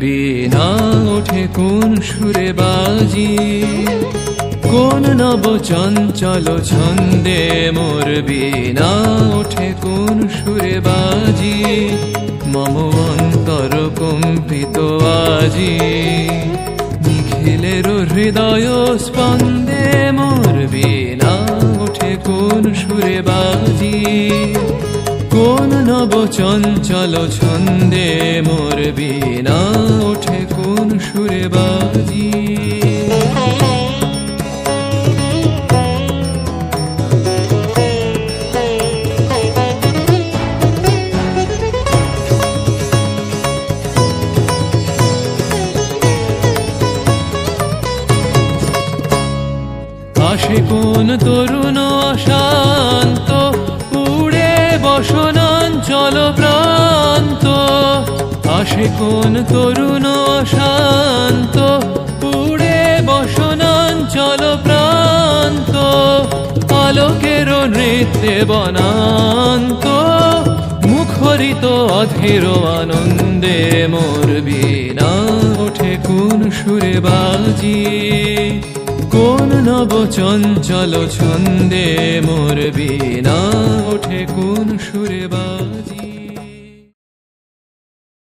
বীণা ওঠে কোন সুরে বাজি, কোন নব চঞ্চল ছন্দে মোর বীণা ওঠে কোন সুরে বাজি। মম অন্তর কম্পিত আজি, নিখিলের হৃদয় স্পন্দে মোর বীণা ওঠে কোন সুরে বাজি, কোন নব চঞ্চল ছন্দে মোর বীণা ওঠে কোন সুরে বাজি। আসে কোন তরুণ অশান্ত, উড়ে বসনাঞ্চল প্রান্ত। আসে কোন তরুণ অশান্ত, উড়ে বসনাঞ্চল প্রান্ত। আলোকের নৃত্যে বনান্ত, মুখরিত অধীর আনন্দে মোর বীণা ওঠে কোন সুরে বাজি, কোন নব চঞ্চল ছন্দে মোর বীণা ওঠে কোন সুরে বাজি।